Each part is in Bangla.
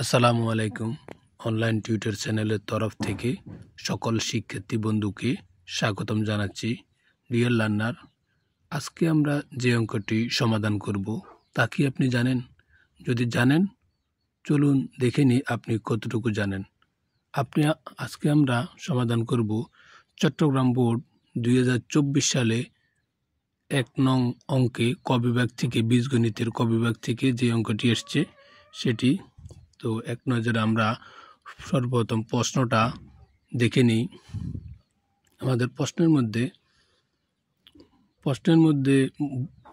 আসসালামু আলাইকুম। অনলাইন টিউটর চ্যানেলের তরফ থেকে সকল শিক্ষার্থী বন্ধুকে স্বাগতম জানাচ্ছি। ডিয়ার লার্নার, আজকে আমরা যে অঙ্কটি সমাধান করব তা কি আপনি জানেন? যদি জানেন, চলুন দেখে নিই আপনি কতটুকু জানেন। আজকে আমরা সমাধান করব চট্টগ্রাম বোর্ড 2024 সালে 1 নং অঙ্কে ক বিভাগ থেকে, বীজগণিতের ক বিভাগ থেকে যে অঙ্কটি এসছে সেটি। তো এক নজরে আমরা সর্বপ্রথম প্রশ্নটা দেখে নিই। আমাদের প্রশ্নের মধ্যে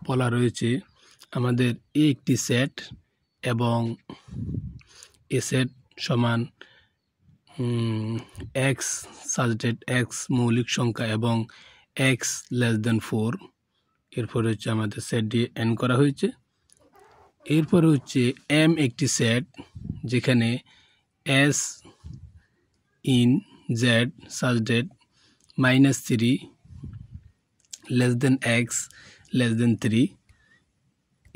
বলা রয়েছে আমাদের একটি সেট এবং এ সেট সমান এক্স সাজেটেড এক্স মৌলিক সংখ্যা এবং এক্স <4। এরপরে হচ্ছে আমাদের সেট দিয়ে এন করা হয়েছে। এরপরে হচ্ছে এম একটি সেট যেখানে এস ইন জেড সাজেটেড -3 x <3।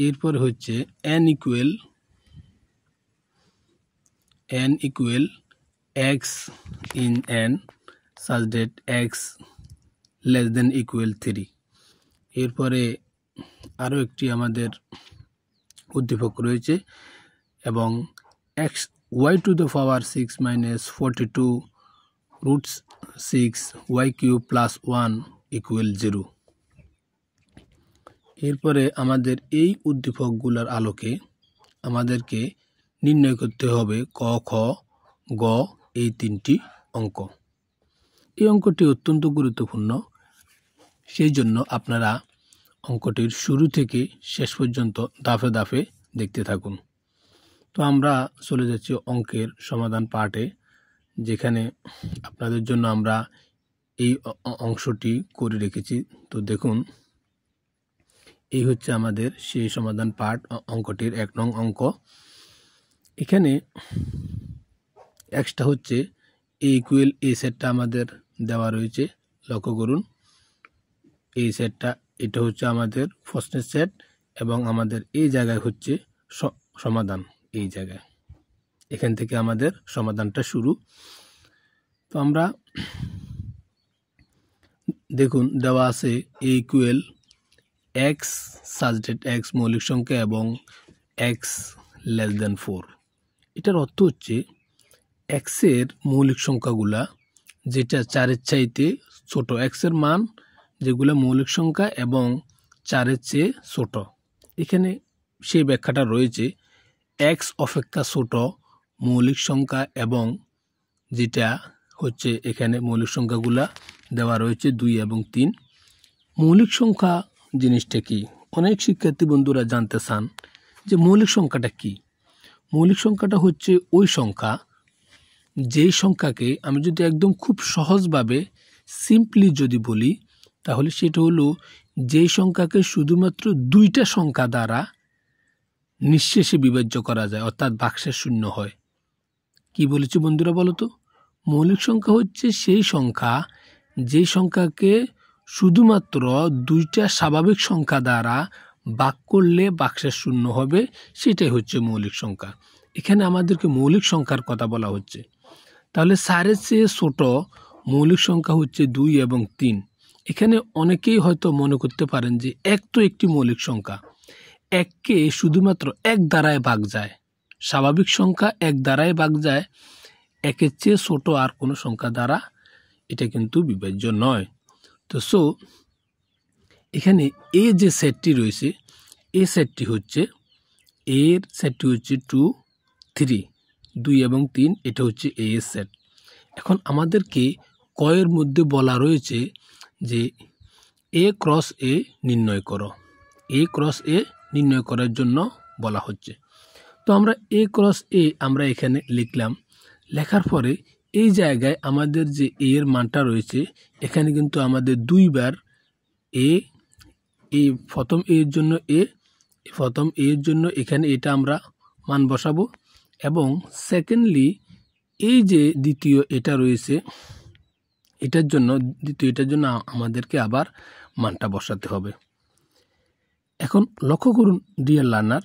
এরপর হচ্ছে n equal x in n সাজেটেড x <= 3। এরপরে আরও একটি আমাদের উদ্দীপক রয়েছে এবং y to the power 6 - 42 √6 y³ + 1 = 0। এরপরে আমাদের এই উদ্দীপকগুলোর আলোকে আমাদেরকে নির্ণয় করতে হবে ক, খ, গ এই 3টি অঙ্ক। এই অঙ্কটি অত্যন্ত গুরুত্বপূর্ণ, সেই জন্য আপনারা অঙ্কটির শুরু থেকে শেষ পর্যন্ত ধাপে ধাপে দেখতে থাকুন। তো আমরা চলে যাচ্ছি অঙ্কের সমাধান পার্টে, যেখানে আপনাদের জন্য আমরা এই অংশটি করে রেখেছি। তো দেখুন, এই হচ্ছে আমাদের সেই সমাধান পার্ট, অঙ্কটির 1 নং অঙ্ক। এখানে এক্সটা হচ্ছে এ ইকুয়াল এই সেটটা আমাদের দেওয়া রয়েছে, লক্ষ্য করুন। এই সেটটা, এটা হচ্ছে আমাদের প্রশ্নের সেট এবং আমাদের এই জায়গায় হচ্ছে সমাধান। এই জায়গায় এখান থেকে আমাদের সমাধানটা শুরু। তো আমরা দেখুন, দেওয়া আছে এ ইকুয়াল এক্স সাজেটেড এক্স মৌলিক সংখ্যা এবং এক্স <4। এটার অর্থ হচ্ছে এক্সের মৌলিক সংখ্যাগুলা যেটা 4-এর চাইতে ছোট, এক্সের মান যেগুলো মৌলিক সংখ্যা এবং 4-এর চেয়ে ছোট। এখানে সেই ব্যাখ্যাটা রয়েছে এক্স অপেক্ষা ছোট মৌলিক সংখ্যা, এবং যেটা হচ্ছে এখানে মৌলিক সংখ্যাগুলা দেওয়া রয়েছে 2 এবং 3। মৌলিক সংখ্যা জিনিসটা কি? অনেক শিক্ষার্থী বন্ধুরা জানতে চান যে মৌলিক সংখ্যাটা কি। মৌলিক সংখ্যাটা হচ্ছে ওই সংখ্যা, যেই সংখ্যাকে আমি যদি একদম খুব সহজভাবে সিম্পলি যদি বলি, তাহলে সেটা হলো যেই সংখ্যাকে শুধুমাত্র 2টা সংখ্যা দ্বারা নিঃশেষে বিভাজ্য করা যায়, অর্থাৎ ভাগশেষ শূন্য হয়। কি বলেছি বন্ধুরা বলো তো? মৌলিক সংখ্যা হচ্ছে সেই সংখ্যা যে সংখ্যাকে শুধুমাত্র 2টা স্বাভাবিক সংখ্যা দ্বারা ভাগ করলে ভাগশেষ শূন্য হবে, সেটাই হচ্ছে মৌলিক সংখ্যা। এখানে আমাদেরকে মৌলিক সংখ্যার কথা বলা হচ্ছে। তাহলে 4-এর চেয়ে ছোট মৌলিক সংখ্যা হচ্ছে 2 এবং 3। এখানে অনেকেই হয়তো মনে করতে পারেন যে 1 তো একটি মৌলিক সংখ্যা, 1কে শুধুমাত্র 1 দ্বারায় ভাগ যায়, স্বাভাবিক সংখ্যা 1 দ্বারাই ভাগ যায়, 1-এর চেয়ে ছোট আর কোনো সংখ্যা দ্বারা এটা কিন্তু বিভাজ্য নয়। তো এখানে এ যে সেটটি রয়েছে, এই সেটটি হচ্ছে 2, 3, 2 এবং 3, এটা হচ্ছে এ এর সেট। এখন আমাদেরকে ক এর মধ্যে বলা রয়েছে যে এ ক্রস এ নির্ণয় করো। এ ক্রস এ নির্ণয় করার জন্য বলা হচ্ছে। তো আমরা এ ক্রস এ আমরা এখানে লিখলাম। লেখার পরে এই জায়গায় আমাদের যে এ এর মানটা রয়েছে, এখানে কিন্তু আমাদের 2 বার প্রথম এ এর জন্য প্রথম এ এর জন্য এখানে এটা আমরা মান বসাবো, এবং সেকেন্ডলি এই যে দ্বিতীয় এটা রয়েছে, এটার জন্য আমাদেরকে আবার মানটা বসাতে হবে। এখন লক্ষ্য করুন ডিয়ার লার্নার,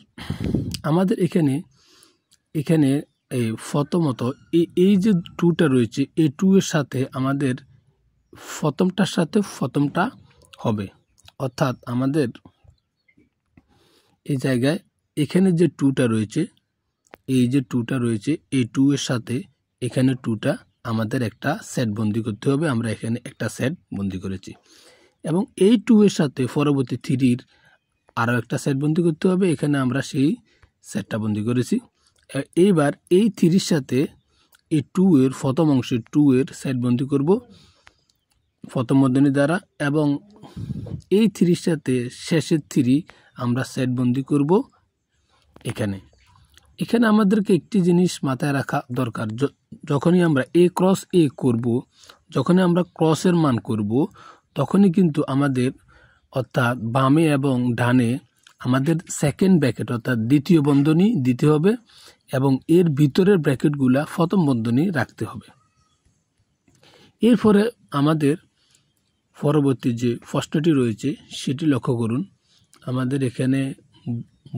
আমাদের এখানে এই প্রথমত এই যে 2টা রয়েছে এই 2 এর সাথে আমাদের প্রথমটার সাথে প্রথমটা হবে, অর্থাৎ আমাদের এই জায়গায় এখানে যে 2টা রয়েছে, এই যে 2টা রয়েছে এই 2 এর সাথে এখানে 2টা আমাদের একটা সেট বন্দি করতে হবে। আমরা এখানে একটা সেট বন্দি করেছি এবং এই 2 এর সাথে পরবর্তী 3 আরও একটা সেট বন্দি করতে হবে। এখানে আমরা সেই সেটটা বন্দি করেছি। এইবার এই 3 সাথে এই 2 এর প্রথম অংশে 2 এর সেট বন্দি করব প্রথম বন্ধনী দ্বারা এবং এই 3 সাথে শেষের 3 আমরা সেট বন্দি করব এখানে। এখানে আমাদেরকে একটি জিনিস মাথায় রাখা দরকার, যখনই আমরা এ ক্রস এ করব, যখনই আমরা ক্রসের মান করব তখনই কিন্তু আমাদের অর্থাৎ বামে এবং ডানে আমাদের সেকেন্ড ব্র্যাকেট অর্থাৎ দ্বিতীয় বন্ধনী দিতে হবে এবং এর ভিতরের ব্র্যাকেটগুলা প্রথম বন্ধনী রাখতে হবে। এরপরে আমাদের পরবর্তী যে প্রশ্নটি রয়েছে সেটি লক্ষ্য করুন। আমাদের এখানে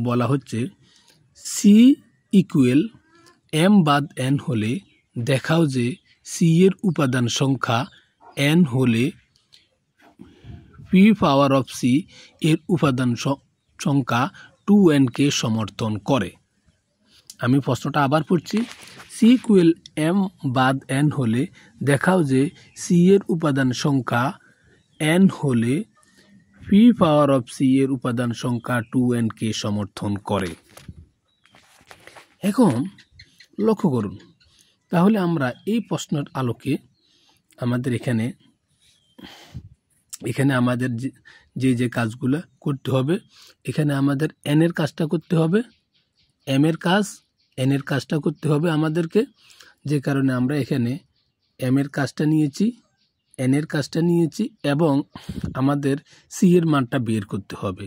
বলা হচ্ছে সি ইকুয়াল এম বাদ এন হলে দেখাও যে সি এর উপাদান সংখ্যা এন হলে পি পাওয়ার অফ সি এর উপাদান সংখ্যা 2n কে সমর্থন করে। আমি প্রশ্নটা আবার পড়ছি, সি ইকুয়াল এম বাদ এন হলে দেখাও যে সি এর উপাদান সংখ্যা n হলে পি পাওয়ার অফ সি এর উপাদান সংখ্যা 2n কে সমর্থন করে। এখন লক্ষ্য করুন, তাহলে আমরা এই প্রশ্নের আলোকে আমাদের এখানে আমাদের যে কাজগুলো করতে হবে, এখানে আমাদের n এর কাজটা করতে হবে, m এর কাজ n এর কাজটা করতে হবে আমাদেরকে, যে কারণে আমরা এখানে m এর কাজটা নিয়েছি, n এর কাজটা নিয়েছি এবং আমাদের c এর মানটা বের করতে হবে।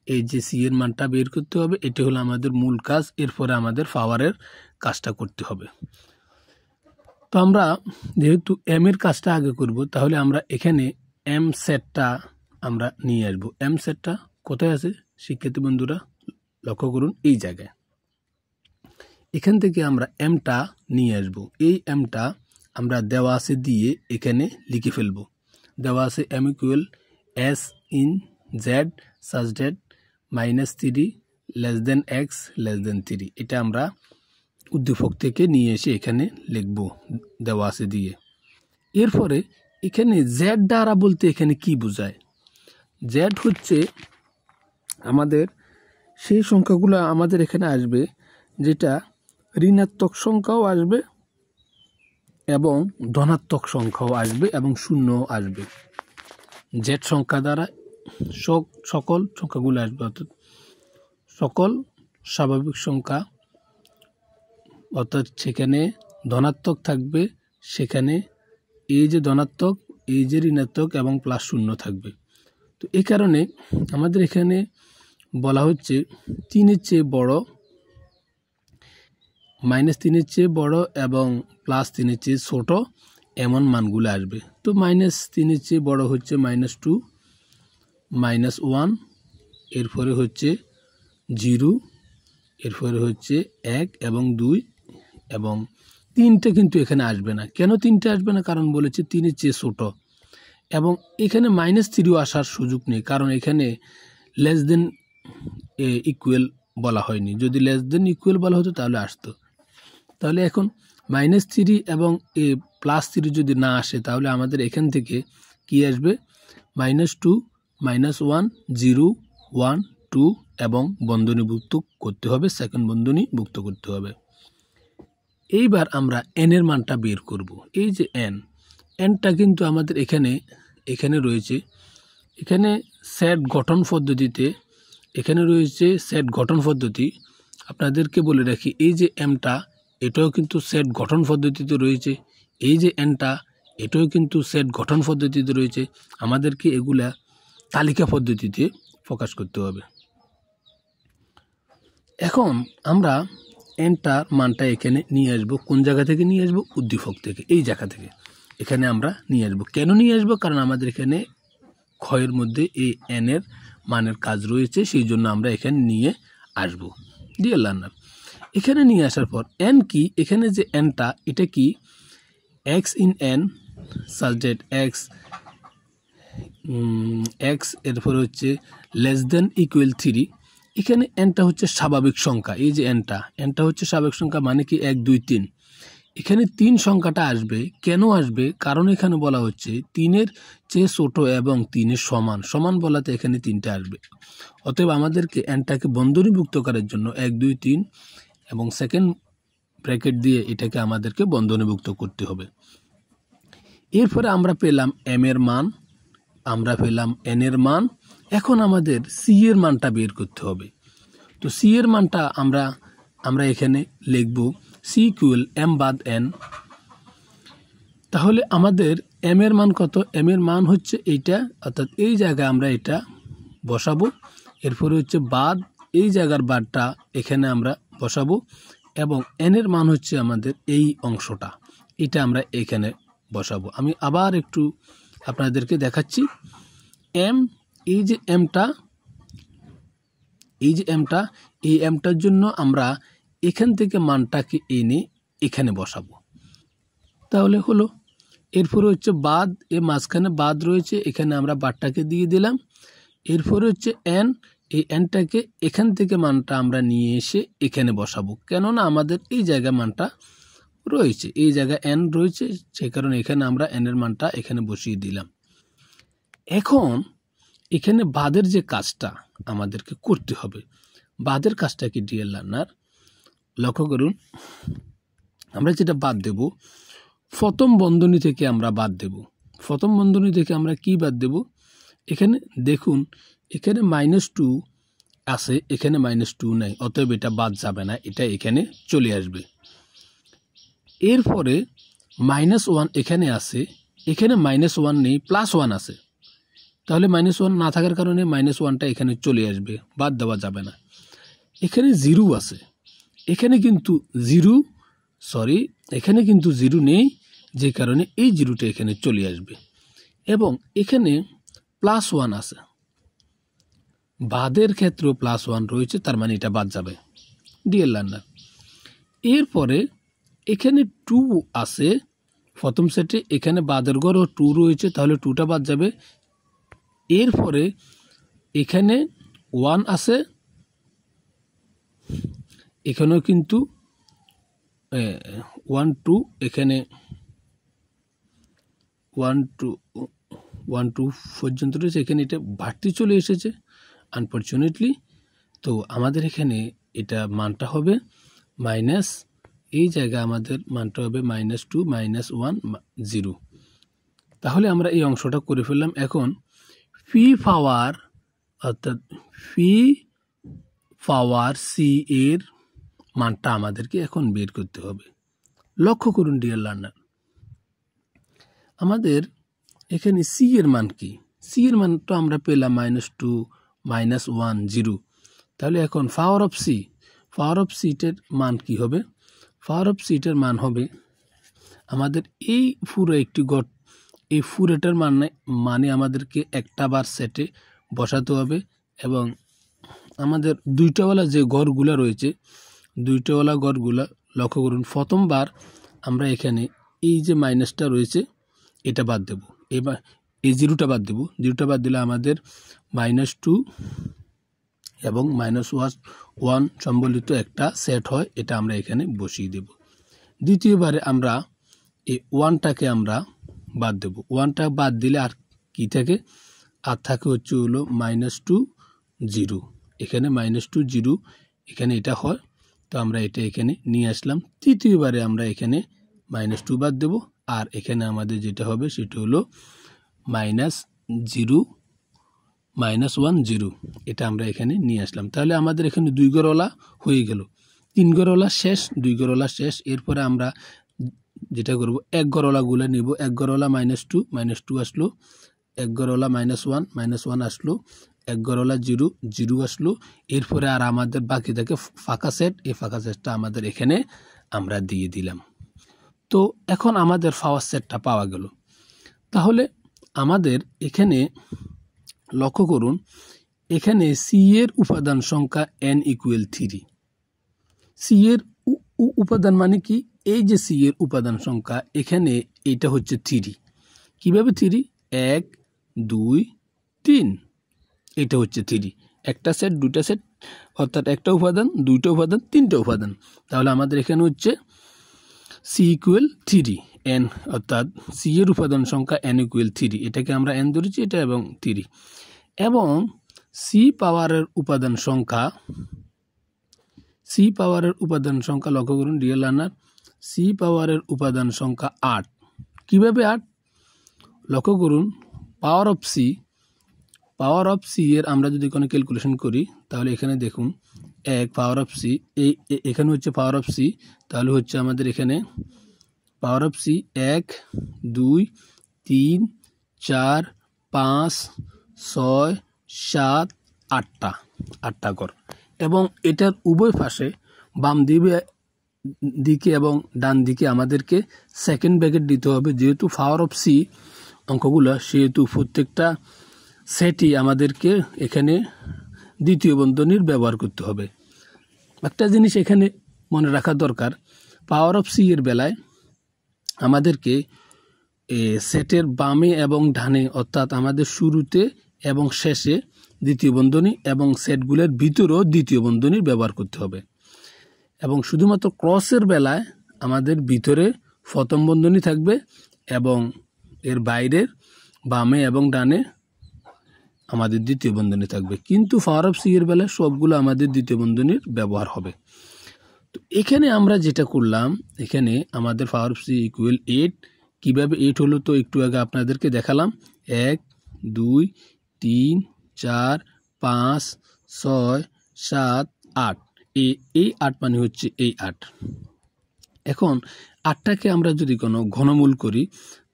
এই যে c এর মানটা বের করতে হবে এটি হলো আমাদের মূল কাজ। এরপরে আমাদের পাওয়ারের কাজটা করতে হবে। তো আমরা যেহেতু m এর কাজটা আগে করব, তাহলে আমরা এখানে m সেটটা আমরা নিয়ে আসবো। m সেটটা কোথায় আছে শিক্ষার্থী বন্ধুরা লক্ষ্য করুন, এই জায়গায়। এখান থেকে আমরা mটা নিয়ে আসবো। এই mটা আমরা দেওয়া আছে দিয়ে এখানে লিখে ফেলবো। দেওয়া আছে m equal s in z such that -3 less than x less than 3। এটা আমরা উদ্দীপক থেকে নিয়ে এসে এখানে লিখব দেওয়া আছে দিয়ে। এরপরে এখানে z দ্বারা বলতে এখানে কি বোঝায়? z হচ্ছে আমাদের সেই সংখ্যাগুলো আমাদের এখানে আসবে যেটা ঋণাত্মক সংখ্যাও আসবে এবং ধনাত্মক সংখ্যাও আসবে এবং শূন্যও আসবে। z সংখ্যা দ্বারা সকল সংখ্যাগুলো আসবে, অর্থাৎ সকল স্বাভাবিক সংখ্যা, অর্থাৎ সেখানে ধনাত্মক থাকবে, সেখানে এই যে ধনাত্মক এই যে ঋণাত্মক এবং প্লাস শূন্য থাকবে। তো এই কারণে আমাদের এখানে বলা হচ্ছে 3-এর চেয়ে বড়, -3-এর চেয়ে বড় এবং +3-এর চেয়ে ছোট এমন মানগুলো আসবে। তো -3-এর চেয়ে বড় হচ্ছে -2, -1, এরপরে হচ্ছে 0, এরপরে হচ্ছে 1 এবং 2 এবং 3টে কিন্তু এখানে আসবে না। কেন 3টে আসবে না? কারণ বলেছে 3-এর চেয়ে ছোট এবং এখানে -3ও আসার সুযোগ নেই, কারণ এখানে লেস দেন ইকুয়াল বলা হয়নি। যদি লেস দেন ইকুয়াল বলা হতো তাহলে আসতো। তাহলে এখন -3 এবং +3 যদি না আসে তাহলে আমাদের এখান থেকে কি আসবে? -2, -1, 0, 1, 2 এবং বন্ধনীভুক্ত করতে হবে, সেকেন্ড বন্ধনী ভুক্ত করতে হবে। এইবার আমরা n এর মানটা বের করব। এই যে nটা কিন্তু আমাদের এখানে রয়েছে, এখানে সেট গঠন পদ্ধতিতে এখানে রয়েছে সেট গঠন পদ্ধতি। আপনাদেরকে বলে রাখি, এই যে mটা এটাও কিন্তু সেট গঠন পদ্ধতিতে রয়েছে, এই যে nটা এটাও কিন্তু সেট গঠন পদ্ধতিতে রয়েছে। আমাদেরকে এগুলা তালিকা পদ্ধতিতে প্রকাশ করতে হবে। এখন আমরা nটার মানটা এখানে নিয়ে আসবো। কোন জায়গা থেকে নিয়ে আসবো? উদ্দীপক থেকে, এই জায়গা থেকে এখানে আমরা নিয়ে আসবো। কেন নিয়ে আসবো? কারণ আমাদের এখানে ক্ষয়ের মধ্যে এই n এর মানের কাজ রয়েছে, সেই জন্য আমরা এখানে নিয়ে আসবো। ডিয়ার লার্নার, এখানে নিয়ে আসার পর n কি, এখানে যে nটা এটা কি x in n such that x এরপরে হচ্ছে লেস দেন ইকুয়াল 3। এখানে nটা হচ্ছে স্বাভাবিক সংখ্যা, এই যে nটা হচ্ছে স্বাভাবিক সংখ্যা, মানে কি 1 2 3। এখানে 3 সংখ্যাটা আসবে, কেন আসবে? কারণ এখানে বলা হচ্ছে 3-এর চেয়ে ছোট এবং 3-এর সমান, সমান বলাতে এখানে 3টা আসবে। অতএব আমাদেরকে nটাকে বন্ধনীভুক্ত করার জন্য 1 2 3 এবং সেকেন্ড ব্র্যাকেট দিয়ে এটাকে আমাদেরকে বন্ধনীভুক্ত করতে হবে। এরপরে আমরা পেলাম m এর মান, আমরা পেলাম n এর মান। এখন আমাদের c এর মানটা বের করতে হবে। তো c এর মানটা আমরা এখানে লিখব c ইকুয়াল m বাদ n। তাহলে আমাদের m এর মান কত? m এর মান হচ্ছে এইটা, অর্থাৎ এই জায়গায় আমরা এটা বসাবো। এরপরে হচ্ছে বাদ, এই জায়গার বাদটা এখানে আমরা বসাবো এবং n এর মান হচ্ছে আমাদের এই অংশটা, এটা আমরা এখানে বসাবো। আমি আবার একটু আপনাদেরকে দেখাচ্ছি। m, এই যে mটা, এই mটার জন্য আমরা এখান থেকে মানটাকে এনে এখানে বসাবো, তাহলে হলো। এরপরে হচ্ছে বাদ, এ মাঝখানে বাদ রয়েছে, এখানে আমরা বাদটাকে দিয়ে দিলাম। এরপরে হচ্ছে n, এই nটাকে এখান থেকে মানটা আমরা নিয়ে এসে এখানে বসাবো, কেননা আমাদের এই জায়গায় মানটা রয়েছে, এই জায়গায় n রয়েছে, সেই কারণে এখানে আমরা n এর মানটা এখানে বসিয়ে দিলাম। এখন এখানে বাদের যে কাজটা আমাদেরকে করতে হবে, বাদের কাজটা কি ডিয়ার লার্নার? লক্ষ্য করুন, আমরা যেটা বাদ দেব, প্রথম বন্ধনী থেকে আমরা বাদ দেব। প্রথম বন্ধনী থেকে আমরা কি বাদ দেব? এখানে দেখুন, এখানে -2 আছে, এখানে -2 নাই, অতএব এটা বাদ যাবে না, এটা এখানে চলে আসবে। এরপরে -1 এখানে আছে, এখানে -1 নেই, +1 আছে, তাহলে -1 না থাকার কারণে -1টা এখানে চলে আসবে, বাদ দেওয়া যাবে না। এখানে 0 আছে, এখানে কিন্তু 0 নেই, যে কারণে এই 0টা এখানে চলে আসবে। এবং এখানে +1 আছে, বাদের ক্ষেত্রেও +1 রয়েছে, তার মানে এটা বাদ যাবে ডিয়ার লার্নার। এরপরে এখানে 2 আছে প্রথম সেটে, এখানে বাদের ঘরও 2 রয়েছে, তাহলে 2টা বাদ যাবে। এরপরে এখানে 1 আছে, এখানেও কিন্তু 1 2, এখানে 1 2 পর্যন্ত রয়েছে, এখানে এটা বাড়তি চলে এসেছে আনফরচুনেটলি। তো আমাদের এখানে এটা মানটা হবে মাইনাস, এই জায়গায় আমাদের মানটা হবে -2 -1 0। তাহলে আমরা এই অংশটা করে ফেললাম। এখন পি পাওয়ার, অর্থাৎ পি পাওয়ার সি এর মানটা আমাদেরকে এখন বের করতে হবে। লক্ষ্য করুন ডিয়ার লার্নার, আমাদের এখানে সি এর মান কি? সি এর মান তো আমরা পেলাম -2 -1 0। তাহলে এখন পাওয়ার অফ সিটের মান কি হবে? পাওয়ার অফ সিটের মান হবে আমাদের এই পুরো একটি গড়, এই পুরোটার মানে আমাদেরকে একটা বার সেটে বসাতে হবে। এবং আমাদের দুইটাওয়ালা যে গড়গুলা রয়েছে, দুইটাওয়ালা গড়গুলা লক্ষ্য করুন, প্রথমবার আমরা এখানে এই যে মাইনাসটা রয়েছে এটা বাদ দেব, এবার এই 0টা বাদ দেব। 0টা বাদ দিলে আমাদের -2 এবং -1 সম্বলিত একটা সেট হয়, এটা আমরা এখানে বসিয়ে দেব। দ্বিতীয়বারে আমরা এই 1টাকে আমরা বাদ দেব, 1টা বাদ দিলে আর কি থাকে? আর থাকে হচ্ছে হলো -2 0, এখানে -2 0, এখানে এটা হয়, তো আমরা এটা এখানে নিয়ে আসলাম। তৃতীয়বারে আমরা এখানে -2 বাদ দেব, আর এখানে আমাদের যেটা হবে সেটা হলো -0 -1 0, এটা আমরা এখানে নিয়ে আসলাম। তাহলে আমাদের এখানে 2 ঘরওয়ালা হয়ে গেল, 3 ঘরওয়ালা শেষ, 2 ঘরওয়ালা শেষ। এরপরে আমরা যেটা করব, 1 ঘরওয়ালাগুলো নেব। 1 ঘরওয়ালা -2 আসলো, 1 ঘরওয়ালা -1 আসলো, 1 ঘরওয়ালা 0 আসলো। এরপরে আর আমাদের বাকি থাকে ফাঁকা সেট, এই ফাঁকা সেটটা আমাদের এখানে আমরা দিয়ে দিলাম। তো এখন আমাদের পাওয়ার সেটটা পাওয়া গেল। তাহলে আমাদের এখানে লক্ষ্য করুন, এখানে সি এর উপাদান সংখ্যা n = 3, সি এর উপাদান মানে কি, এই যে সি এর উপাদান সংখ্যা এখানে এটা হচ্ছে 3। কিভাবে 3? 1 2 3, এটা হচ্ছে 3। একটা সেট, দুইটা সেট, অর্থাৎ একটা উপাদান, দুইটা উপাদান, তিনটা উপাদান। তাহলে আমাদের এখানে হচ্ছে সি ইকুয়াল 3 n, অর্থাৎ সি এর উপাদান সংখ্যা n ইকুয়াল 3। এটাকে আমরা n ধরেছি, এটা এবং 3। এবং সি পাওয়ারের উপাদান সংখ্যা লক্ষ্য করুন ডিয়ার লার্নার, সি পাওয়ারের উপাদান সংখ্যা 8। কিভাবে 8? লক্ষ্য করুন পাওয়ার অফ সি এর আমরা যদি কোনো ক্যালকুলেশন করি তাহলে এখানে দেখুন 1 পাওয়ার অফ সি, এখানে হচ্ছে পাওয়ার অফ সি, তাহলে হচ্ছে আমাদের এখানে পাওয়ার অফ সি 1 2 3 4 5 6 7 8টা ঘর। এবং এটার উভয় পাশে বাম দিকে এবং ডান দিকে আমাদেরকে সেকেন্ড ব্র্যাকেট দিতে হবে। যেহেতু পাওয়ার অফ সি অঙ্কগুলো, সেহেতু প্রত্যেকটা সেটই আমাদেরকে এখানে দ্বিতীয় বন্ধনীর ব্যবহার করতে হবে। একটা জিনিস এখানে মনে রাখা দরকার, পাওয়ার অফ সি এর বেলায় আমাদেরকে সেটের বামে এবং ডানে, অর্থাৎ আমাদের শুরুতে এবং শেষে দ্বিতীয় বন্ধনী এবং সেটগুলোর ভিতরেও দ্বিতীয় বন্ধনীর ব্যবহার করতে হবে। এবং শুধুমাত্র ক্রসের বেলায় আমাদের ভিতরে প্রথম বন্ধনী থাকবে এবং এর বাইরের বামে এবং ডানে আমাদের দ্বিতীয় বন্ধনী থাকবে। কিন্তু পাওয়ার অফ সি এর বেলায় সবগুলো আমাদের দ্বিতীয় বন্ধনীর ব্যবহার হবে। তো এখানে আমরা যেটা করলাম, এখানে আমাদের পাওয়ার অফ সি ইকুয়াল 8। কীভাবে 8 হলো তো একটু আগে আপনাদেরকে দেখালাম। 1 2 3 4 5 6 7 8, এই 8 মানে হচ্ছে এই 8। এখন 8টাকে আমরা যদি কোনো ঘনমূল করি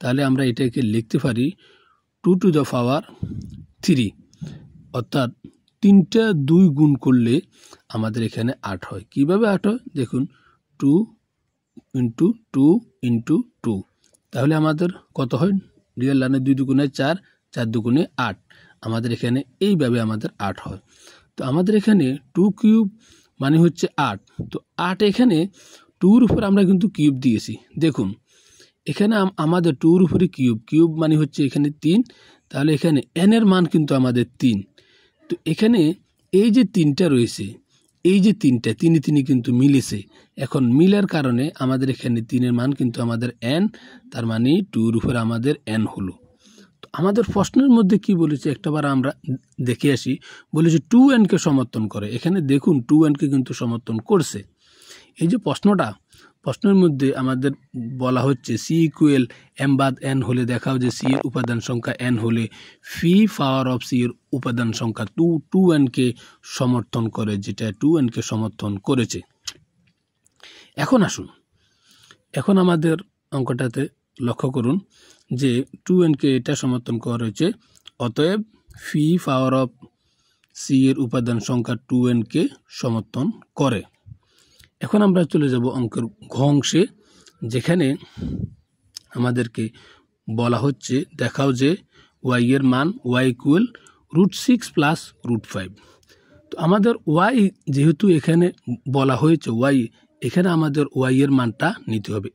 তাহলে আমরা এটাকে লিখতে পারি 2 টু দ্য পাওয়ার 3, অর্থাৎ 3টা 2 গুণ করলে আমাদের এখানে 8 হয়। কিভাবে 8 হয় দেখুন, 2 ইন্টু 2 ইন্টু 2, তাহলে আমাদের কত হয়? রিয়েল লাইনে 2 দুগুণে 4, 4 দুগুণে 8, আমাদের এখানে এইভাবে আমাদের 8 হয়। তো আমাদের এখানে 2 কিউব মানে হচ্ছে 8। তো 8 এখানে 2-র উপর আমরা কিন্তু কিউব দিয়েছি। দেখুন এখানে আমাদের 2-র উপরে কিউব মানে হচ্ছে এখানে 3, তাহলে এখানে n এর মান কিন্তু আমাদের 3। তো এখানে এই যে 3টা রয়েছে, এই যে 3টা 3 কিন্তু মিলেছে। এখন মিলার কারণে আমাদের এখানে 3-এর মান কিন্তু আমাদের n, তার মানে 2-র উপরে আমাদের n হলো। তো আমাদের প্রশ্নের মধ্যে কি বলেছে একটাবার আমরা দেখে আসি। বলেছে 2n-কে সমর্থন করে। এখানে দেখুন 2n-কে কিন্তু সমর্থন করছে। এই যে প্রশ্নের মধ্যে আমাদের বলা হচ্ছে সি ইকুয়াল m বাদ n হলে দেখাও যে সি এর উপাদান সংখ্যা n হলে ফি পাওয়ার অফ সি এর উপাদান সংখ্যা 2n-কে সমর্থন করে, যেটা 2n-কে সমর্থন করেছে। এখন আসুন, এখন আমাদের অঙ্কটাতে লক্ষ্য করুন যে 2n-কে এটা সমর্থন করা হয়েছে, অতএব ফি পাওয়ার অফ সি এর উপাদান সংখ্যা 2n-কে সমর্থন করে। এখন আমরা চলে যাব অঙ্কের ঘ অংশে, যেখানে আমাদেরকে বলা হচ্ছে দেখাও যে y এর মান y ইকুয়াল √6 প্লাস √5। তো আমাদের y যেহেতু এখানে বলা হয়েছে y, এখানে আমাদের y এর মানটা নিতে হবে,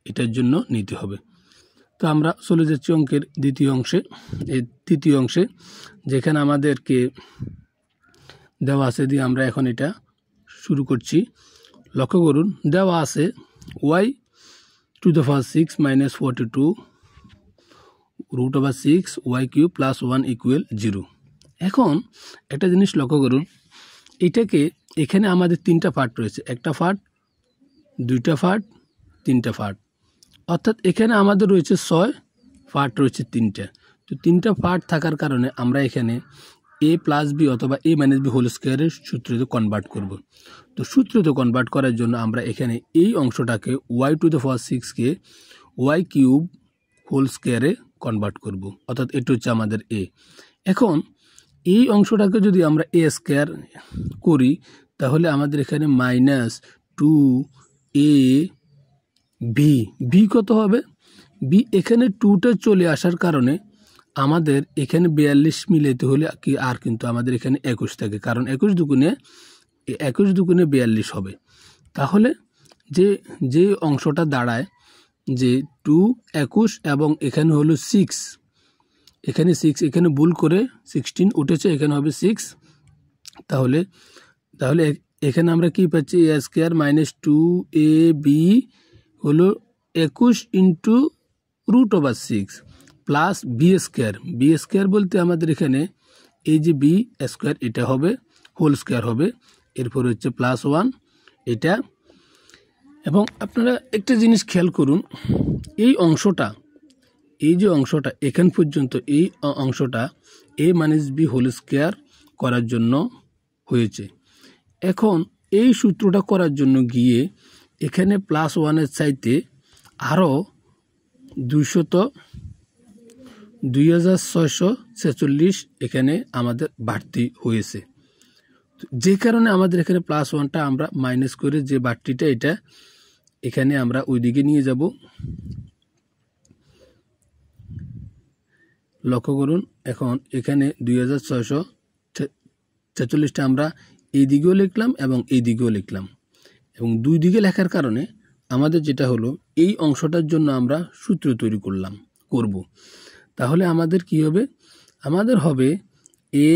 এটার জন্য নিতে হবে। তো আমরা চলে যাচ্ছি অঙ্কের তৃতীয় অংশে, যেখানে আমাদেরকে দেওয়া আছে দিয়ে আমরা এখন এটা শুরু করছি। লক্ষ্য করুন দেওয়া আছে y to the power 6 minus 42 √6 y cube plus 1 equal 0। এখন একটা জিনিস লক্ষ্য করুন, এটাকে এখানে আমাদের 3টা পার্ট রয়েছে, একটা পার্ট, 2টা পার্ট, 3টা পার্ট, অর্থাৎ এখানে আমাদের রয়েছে 6 পার্ট রয়েছে 3টা। তো 3টা পার্ট থাকার কারণে আমরা এখানে a প্লাস বি অথবা a মাইনাস বি হোল স্কোয়ারের সূত্রতে কনভার্ট করব। তো সূত্রতে কনভার্ট করার জন্য আমরা এখানে এই অংশটাকে y টু দ্য পাওয়ার 6-কে y কিউব হোল স্কোয়ারে কনভার্ট করব, অর্থাৎ এটা হচ্ছে আমাদের a। এখন এই অংশটাকে যদি আমরা a স্কোয়ার করি তাহলে আমাদের এখানে মাইনাস 2ab, বি কত হবে? বি এখানে 2টা চলে আসার কারণে আমাদের এখানে 42 মিলাইতে হলে কি আর কিন্তু আমাদের এখানে 21 থাকে, কারণ 21 দুগুণে 42 হবে। তাহলে যে যে অংশটা দাঁড়ায় যে 2 21 এবং এখানে হলো 6, এখানে 6, এখানে ভুল করে 16 উঠেছে, এখানে হবে 6। তাহলে তাহলে এখানে আমরা কি পাচ্ছি, a স্কয়ার মাইনাস 2ab হলো 21 ইন্টু √/6 প্লাস বি স্কয়ার বলতে আমাদের এখানে এই যে বি স্কয়ার এটা হবে হোল স্কয়ার হবে, এরপর হচ্ছে +1 এটা। এবং আপনারা একটা জিনিস খেয়াল করুন, এই অংশটা, এই যে অংশটা এখান পর্যন্ত, এই অংশটা a - b হোল স্কয়ার করার জন্য হয়েছে। এখন এই সূত্রটা করার জন্য গিয়ে এখানে +1-এর চাইতে আরও 2646 এখানে আমাদের বাড়তি হয়েছে, যে কারণে আমাদের এখানে +1টা আমরা মাইনাস করে যে বাড়তিটা এটা এখানে আমরা ওইদিকে নিয়ে যাব। লক্ষ্য করুন, এখন এখানে 2646টা আমরা এই দিকেও লিখলাম এবং এই দিকেও লিখলাম, এবং দুই দিকে লেখার কারণে আমাদের যেটা হলো এই অংশটার জন্য আমরা সূত্র তৈরি করব। তাহলে আমাদের কি হবে, আমাদের হবে a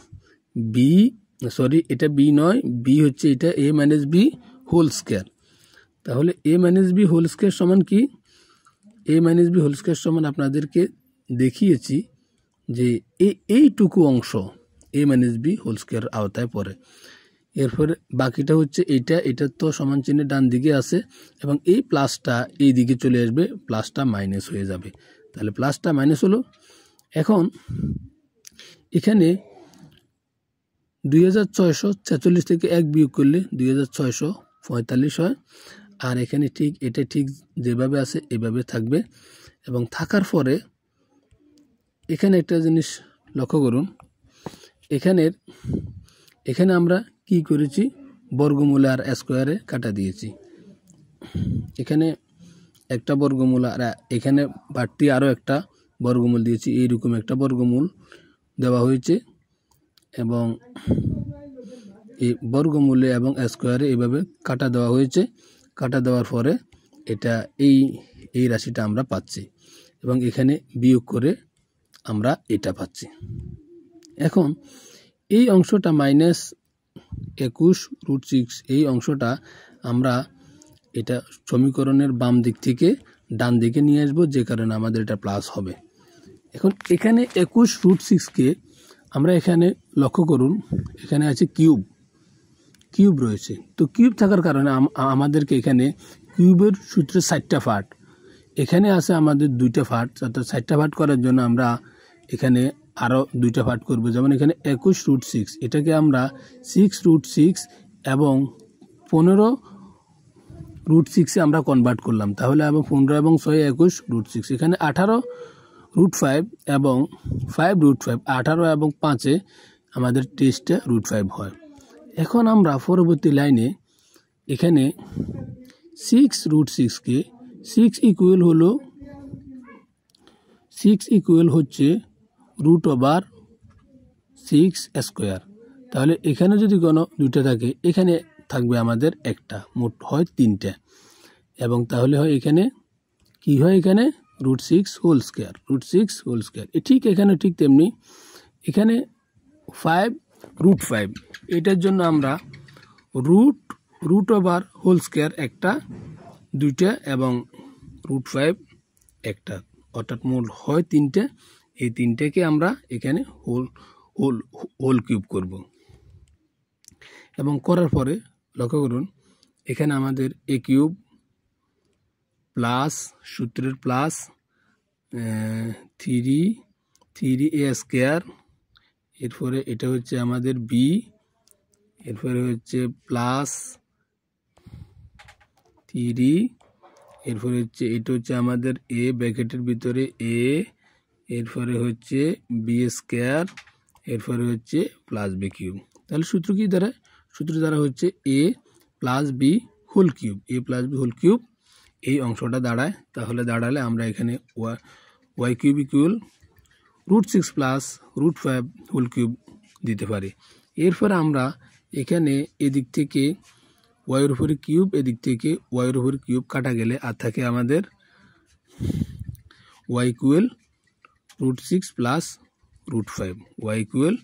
- b, সরি এটা b নয়, b হচ্ছে এটা a - b হোল স্কয়ার। তাহলে a - b হোল স্কয়ার সমান কি, a - b হোল স্কয়ার সমান আপনাদেরকে দেখিয়েছি যে এইটুকু অংশ a - b হোল স্কয়ার আওতায় পড়ে। এরপরে বাকিটা হচ্ছে এটা তো সমান চিহ্নের ডান দিকে আছে, এবং এই প্লাসটা এই দিকে চলে আসবে, প্লাসটা মাইনাস হয়ে যাবে। তাহলে প্লাসটা মাইনাস হলো। এখন এখানে 2646 থেকে 1 বিয়োগ করলে 2645 হয়, আর এখানে ঠিক এটা ঠিক যেভাবে আছে এভাবে থাকবে। এবং থাকার পরে এখানে একটা জিনিস লক্ষ্য করুন, এখানে আমরা কি করেছি, বর্গমূল আর স্কয়ারে কাটা দিয়েছি। এখানে একটা বর্গমূল আর এখানে বাড়তি আরও একটা বর্গমূল দিয়েছি, এইরকম একটা বর্গমূল দেওয়া হয়েছে, এবং এই বর্গমূলে এবং স্কয়ারে এইভাবে কাটা দেওয়া হয়েছে। কাটা দেওয়ার পরে এটা এই রাশিটা আমরা পাচ্ছি, এবং এখানে বিয়োগ করে আমরা এটা পাচ্ছি। এখন এই অংশটা -21√6, এই অংশটা আমরা এটা সমীকরণের বাম দিক থেকে ডান দিকে নিয়ে আসবো, যে কারণে আমাদের এটা প্লাস হবে। এখন এখানে 21√6কে আমরা এখানে লক্ষ্য করুন, এখানে আছে কিউব রয়েছে। তো কিউব থাকার কারণে আমাদেরকে এখানে কিউবের সূত্রের 4টা পার্ট, এখানে আছে আমাদের 2টা পার্ট, অর্থাৎ 4টা পার্ট করার জন্য আমরা এখানে আরও 2টা পার্ট করব। যেমন এখানে 21√6, এটাকে আমরা 6√6 এবং 15√6-এ আমরা কনভার্ট করলাম। তাহলে আবার 15 এবং 6 21√6, এখানে 18√5 এবং 5√5, 18 এবং 5-এ আমাদের টেস্টে √5 হয়। এখন আমরা পরবর্তী লাইনে এখানে 6√6কে 6 ইকুয়াল হচ্ছে √6 স্কয়ার। তাহলে এখানে যদি কোনো 2টা থাকে, এখানে থাকবে আমাদের একটা, মোট হয় 3টা, এবং তাহলে হয় এখানে কি হয়, এখানে √6 হোল স্কয়ার, ঠিক এখানে ঠিক তেমনি এখানে 5√5, এটার জন্য আমরা √হোল স্কয়ার একটা, 2টা এবং √5 একটা, অর্থাৎ মোট হয় 3টা। এই 3টাকে আমরা এখানে হোল কিউব করব, এবং করার পরে লক্ষ্য করুন এখানে আমাদের a কিউব প্লাস সূত্রের প্লাস 3a স্কয়ার, এরপরে এটা হচ্ছে আমাদের b, এরপরে হচ্ছে প্লাস 3, এরপরে হচ্ছে এটা হচ্ছে আমাদের a ব্র্যাকেটের ভিতরে a, এরপরে হচ্ছে b স্কয়ার, এরপরে হচ্ছে প্লাস b কিউব। তাহলে সূত্র কি দ্বারা, সূত্র দ্বারা হচ্ছে a plus b whole cube, এই অংশটা দাঁড়ায়। তাহলে দাঁড়ালে আমরা এখানে y cube equal √6 plus √5 whole cube দিতে পারি। এরপর আমরা এখানে এদিক থেকে ওয়াইয়ের উপরে কিউব, এদিক থেকে ওয়াইয়ের উপরে কিউব কাটা গেলে আর থাকে আমাদের y equal √6 plus √5। Y equal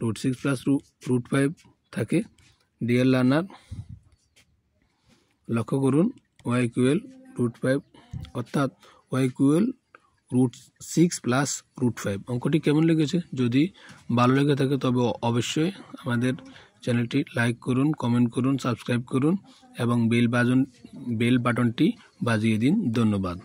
√6 plus √5 থাকে। ডিয়ার লার্নার, লক্ষ্য করুন ওয়াই ইকুয়াল √5 অর্থাৎ ওয়াই ইকুয়াল √6 প্লাস √5। অঙ্কটি কেমন লেগেছে? যদি ভালো লেগে থাকে তবে অবশ্যই আমাদের চ্যানেলটি লাইক করুন, কমেন্ট করুন, সাবস্ক্রাইব করুন এবং বেল বাটনটি বাজিয়ে দিন। ধন্যবাদ।